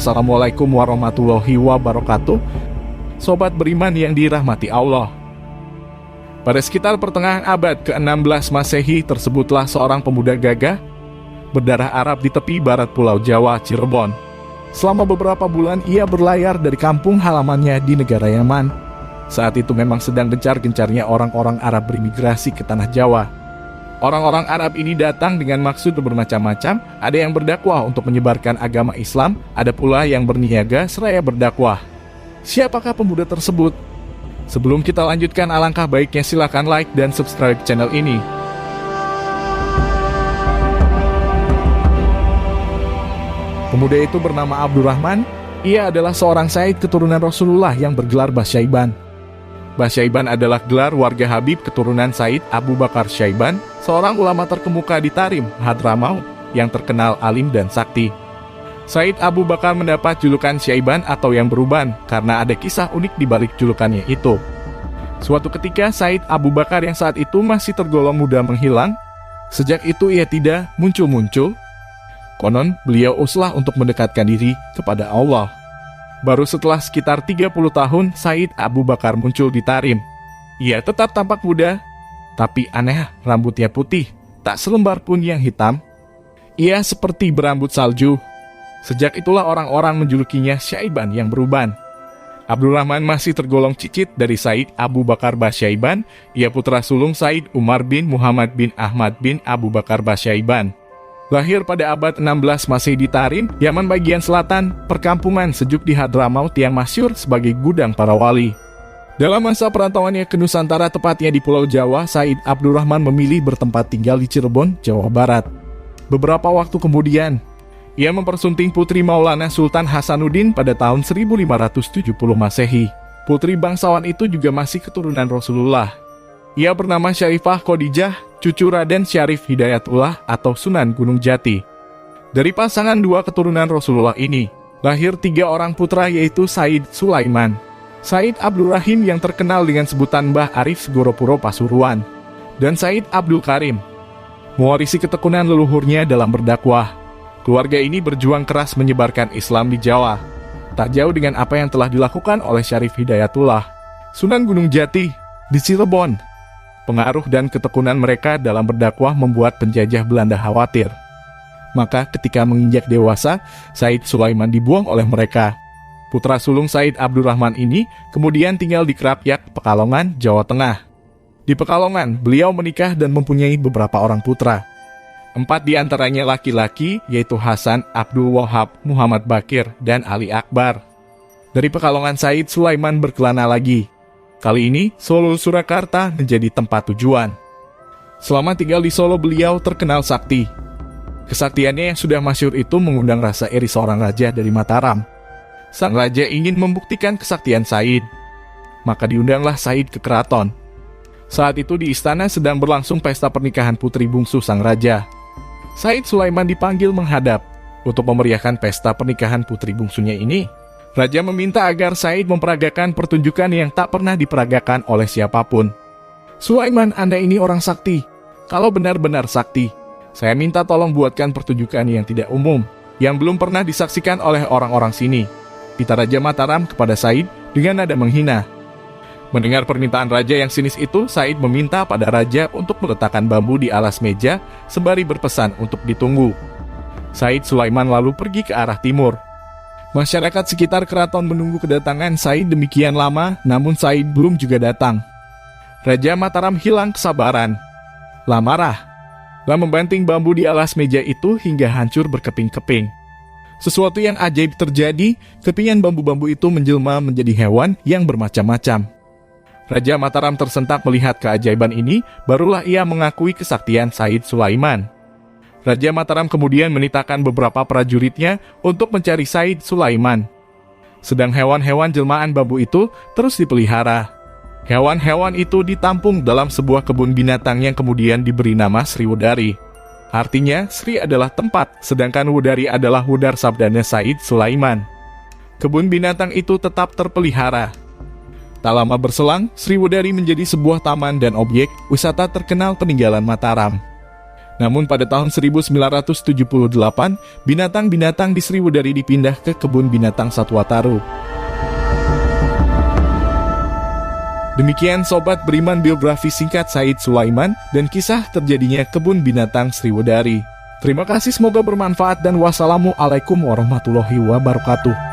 Assalamualaikum warahmatullahi wabarakatuh. Sobat beriman yang dirahmati Allah. Pada sekitar pertengahan abad ke-16 Masehi tersebutlah seorang pemuda gagah berdarah Arab di tepi barat Pulau Jawa, Cirebon. Selama beberapa bulan ia berlayar dari kampung halamannya di negara Yaman. Saat itu memang sedang gencar-gencarnya orang-orang Arab berimigrasi ke tanah Jawa. Orang-orang Arab ini datang dengan maksud bermacam-macam, ada yang berdakwah untuk menyebarkan agama Islam, ada pula yang berniaga seraya berdakwah. Siapakah pemuda tersebut? Sebelum kita lanjutkan, alangkah baiknya silakan like dan subscribe channel ini. Pemuda itu bernama Abdurrahman. Ia adalah seorang Said keturunan Rasulullah yang bergelar Basyaiban. Basyaiban adalah gelar warga Habib keturunan Said Abu Bakar Syaiban, seorang ulama terkemuka di Tarim, Hadramaut, yang terkenal alim dan sakti. Said Abu Bakar mendapat julukan Syaiban atau yang beruban karena ada kisah unik di balik julukannya itu. Suatu ketika Said Abu Bakar yang saat itu masih tergolong muda menghilang. Sejak itu ia tidak muncul-muncul. Konon beliau uslah untuk mendekatkan diri kepada Allah. Baru setelah sekitar 30 tahun, Said Abu Bakar muncul di Tarim. Ia tetap tampak muda, tapi aneh, rambutnya putih, tak selembar pun yang hitam. Ia seperti berambut salju. Sejak itulah orang-orang menjulukinya Syaiban yang beruban. Abdurrahman masih tergolong cicit dari Said Abu Bakar Basyaiban. Ia putra sulung Said Umar bin Muhammad bin Ahmad bin Abu Bakar Basyaiban. Lahir pada abad 16 Masehi di Tarim, Yaman bagian selatan, perkampungan sejuk di Hadramaut yang masyhur sebagai gudang para wali. Dalam masa perantauannya ke Nusantara, tepatnya di Pulau Jawa, Said Abdurrahman memilih bertempat tinggal di Cirebon, Jawa Barat. Beberapa waktu kemudian, ia mempersunting putri Maulana Sultan Hasanuddin pada tahun 1570 Masehi. Putri bangsawan itu juga masih keturunan Rasulullah. Ia bernama Syarifah Khadijah, cucu Raden Syarif Hidayatullah atau Sunan Gunung Jati. Dari pasangan dua keturunan Rasulullah ini, lahir 3 orang putra yaitu Said Sulaiman, Said Abdurrahim yang terkenal dengan sebutan Mbah Arif Goropuro Pasuruan, dan Said Abdul Karim. Mewarisi ketekunan leluhurnya dalam berdakwah, keluarga ini berjuang keras menyebarkan Islam di Jawa. Tak jauh dengan apa yang telah dilakukan oleh Syarif Hidayatullah, Sunan Gunung Jati di Cirebon. Pengaruh dan ketekunan mereka dalam berdakwah membuat penjajah Belanda khawatir. Maka ketika menginjak dewasa, Said Sulaiman dibuang oleh mereka. Putra sulung Said Abdurrahman ini kemudian tinggal di Krapyak, Pekalongan, Jawa Tengah. Di Pekalongan, beliau menikah dan mempunyai beberapa orang putra. 4 di antaranya laki-laki, yaitu Hasan, Abdul Wahab, Muhammad Bakir, dan Ali Akbar. Dari Pekalongan, Said Sulaiman berkelana lagi. Kali ini, Solo Surakarta menjadi tempat tujuan. Selama tinggal di Solo, beliau terkenal sakti. Kesaktiannya yang sudah masyhur itu mengundang rasa iri seorang raja dari Mataram. Sang raja ingin membuktikan kesaktian Said. Maka diundanglah Said ke keraton. Saat itu di istana sedang berlangsung pesta pernikahan putri bungsu sang raja. Said Sulaiman dipanggil menghadap untuk memeriahkan pesta pernikahan putri bungsunya ini. Raja meminta agar Said memperagakan pertunjukan yang tak pernah diperagakan oleh siapapun. Sulaiman, Anda ini orang sakti. Kalau benar-benar sakti, saya minta tolong buatkan pertunjukan yang tidak umum, yang belum pernah disaksikan oleh orang-orang sini. Pita Raja Mataram kepada Said dengan nada menghina. Mendengar permintaan raja yang sinis itu, Said meminta pada raja untuk meletakkan bambu di alas meja, sembari berpesan untuk ditunggu. Said Sulaiman lalu pergi ke arah timur. Masyarakat sekitar keraton menunggu kedatangan Said demikian lama, namun Said belum juga datang. Raja Mataram hilang kesabaran. Marah, membanting bambu di alas meja itu hingga hancur berkeping-keping. Sesuatu yang ajaib terjadi, kepingan bambu-bambu itu menjelma menjadi hewan yang bermacam-macam. Raja Mataram tersentak melihat keajaiban ini, barulah ia mengakui kesaktian Said Sulaiman. Raja Mataram kemudian menitahkan beberapa prajuritnya untuk mencari Said Sulaiman. Sedang hewan-hewan jelmaan bambu itu terus dipelihara. Hewan-hewan itu ditampung dalam sebuah kebun binatang yang kemudian diberi nama Sriwedari. Artinya, Sri adalah tempat, sedangkan Wudari adalah wudar sabdanya Said Sulaiman. Kebun binatang itu tetap terpelihara. Tak lama berselang, Sriwedari menjadi sebuah taman dan objek wisata terkenal peninggalan Mataram. Namun pada tahun 1978, binatang-binatang di Sriwedari dipindah ke kebun binatang Satwa Taru. Demikian Sobat Beriman biografi singkat Said Sulaiman dan kisah terjadinya kebun binatang Sriwedari. Terima kasih, semoga bermanfaat dan wassalamualaikum warahmatullahi wabarakatuh.